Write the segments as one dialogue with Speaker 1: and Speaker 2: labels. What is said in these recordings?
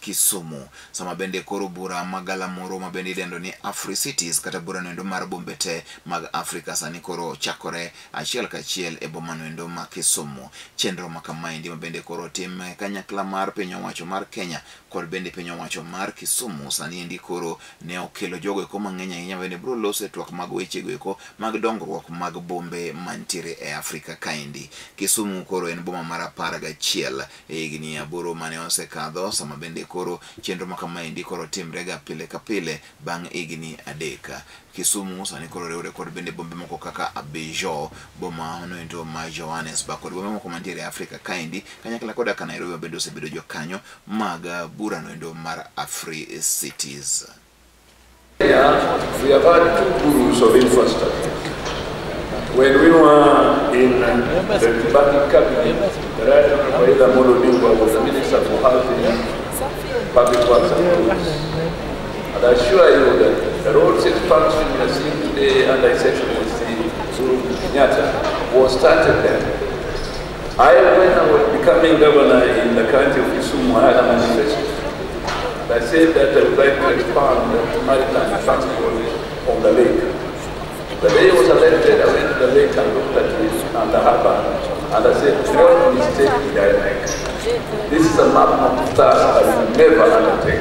Speaker 1: Kisumu sama bende koro bura magala moro mabende idendo ni Africities kata bura noendo mar bombe te mag Afrika sani koro chakore achiel kachiel e boma noendo ma Kisumu. Chenro makamaendi mabende koro tim kanyakla mar piny owacho mar Kenya kod bende piny owacho mar Kisumu sani endi koro ne okelo jogo eko mang'eny ahinya bende biro loso twak mag weche go eko mag dongruok mag bombe mantiere e Afrika kaendi. Kisumu koro en boma mar 11 e higni 8 mane osekadho sama bende koro chenro makamaendi koro timrega pile ka pile bang' higni 3. Kisumu sani koro riwre kod bende bombe moko kaka Abijo, boma noendo ma Johannesburg kod bombe moko mantiere e Afrika kaendi kanyakla koda ka Nairobi bende osebedo jokanyo mag bura noendo mar Africities.
Speaker 2: Yeah, we have had 2 gurus of infrastructure. When we were in the Kibaki cabinet, the right Honorable Molodingo was the Minister for Housing, Public Works and Roads. And I assure you that the roads expansion we are seeing today under Excellency Uhuru Kenyatta was started there. When I was becoming governor in the county of Kisumu, I had a manifesto. I said that I would like to expand the maritime transport on the lake. The day I was elected, I went to the lake and looked at it and the harbor, and I said, don't mistake me, this is a map task I will never undertake.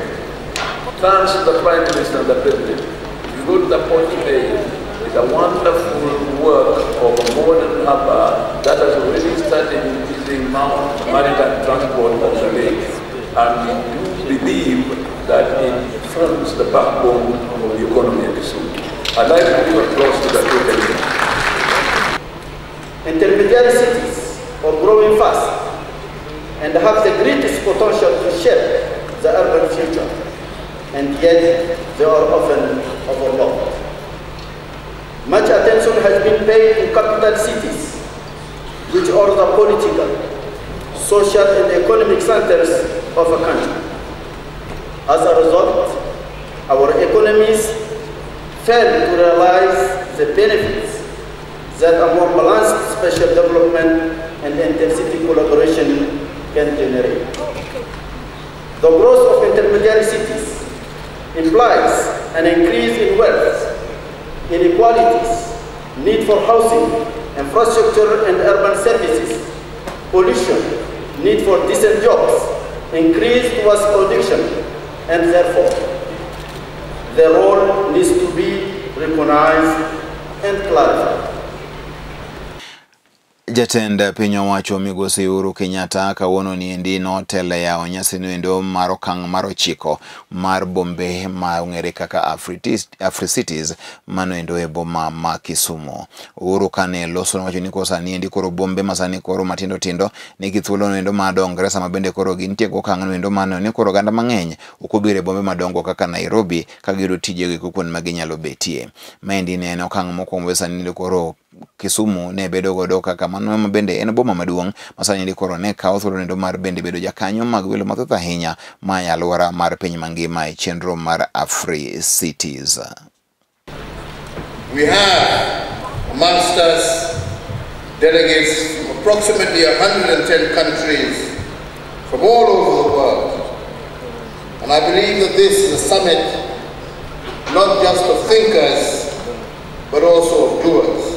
Speaker 2: Thanks to the Prime Minister and the President, if you go to the port today, it's a wonderful work of a modern harbor that has already started increasing maritime transport on the lake. And we believe that it forms the backbone of the economy of Kisumu. I'd like to give applause to the total.
Speaker 3: Intermediary cities are growing fast and have the greatest potential to shape the urban future, and yet they are often overlooked. Much attention has been paid to capital cities, which are the political, social and economic centers of a country. As a result, our economies fail to realize the benefits that a more balanced spatial development and intensity collaboration can generate. The growth of intermediary cities implies an increase in wealth, inequalities, need for housing, infrastructure and urban services, pollution, need for decent jobs, increased waste production, and therefore, the role needs to be recognized and clarified.
Speaker 1: Jatend piny owacho migosi Uhuru Kenyatta kawuono ni endi notelo yawo nyasi noendo mar okang' mar 9 mar bombe ma ong'ere kaka Africities manoendo e boma ma Kisumu. Uhuru kane loso nowacho ni sani endi koro bombe masani koro matindo tindo nigi thuolo noendo madongre sama bende koro gintie go okang' noendo mano ni koro oganda mang'eny ok obiro e bombe madongo kaka Nairobi ka giyudo tijego kuond ma ginyalo betie. Maendi ne en okang' mokwongo sani koro Kisumu ne bedo godo kaka mano bende en boma maduong' masani ndi koro ne kawo thuolo nendo mar bende bedo jakanyo mag welo mathoth ahinya ma e alwora mar piny mangima e chenro mar Africities.
Speaker 4: We have amongst us delegates from approximately 110 countries from all over the world. And I believe that this is a summit not just of thinkers, but also of doers.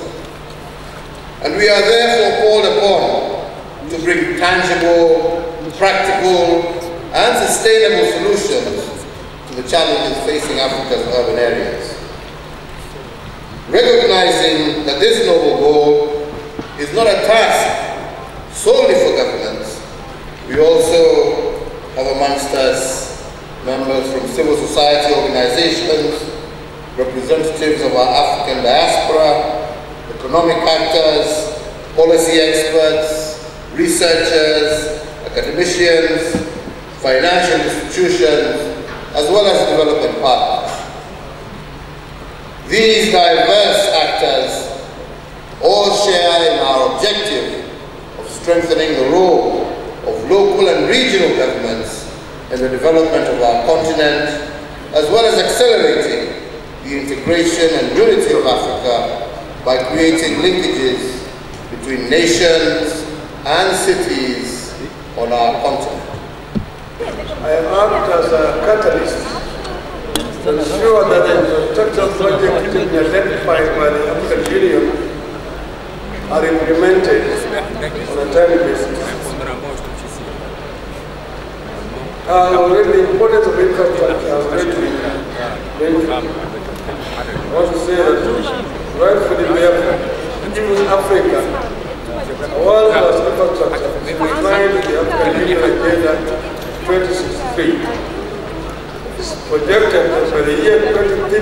Speaker 4: And we are therefore called upon to bring tangible, practical, and sustainable solutions to the challenges facing Africa's urban areas. Recognizing that this noble goal is not a task solely for governments, we also have amongst us members from civil society organizations, representatives of our African diaspora, economic actors, policy experts, researchers, academicians, financial institutions, as well as development partners. These diverse actors all share in our objective of strengthening the role of local and regional governments in the development of our continent, as well as accelerating the integration and unity of Africa by creating linkages between nations and cities on our continent.
Speaker 2: I act as a catalyst to ensure that the infrastructure projects identified by the African Union are implemented on a timely basis. The importance of infrastructure has already been mentioned. I want to say that rightfully therefore, even Africa, a world-class infrastructure is defined in the African Union Agenda 2063. It's projected that by the year 2050,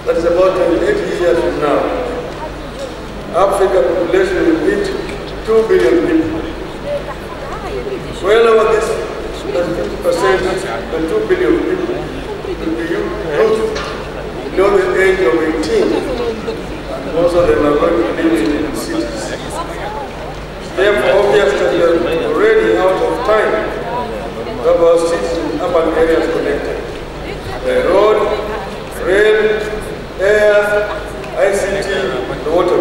Speaker 2: that is about 28 years from now, Africa's population will reach 2 billion people. Well over this, 50% the 2 billion people will be youth below the age of 18, and most of them are going to live in cities. Therefore, obviously, we are already out of time to have our cities and urban areas connected. The road, rail, air, ICT, the water.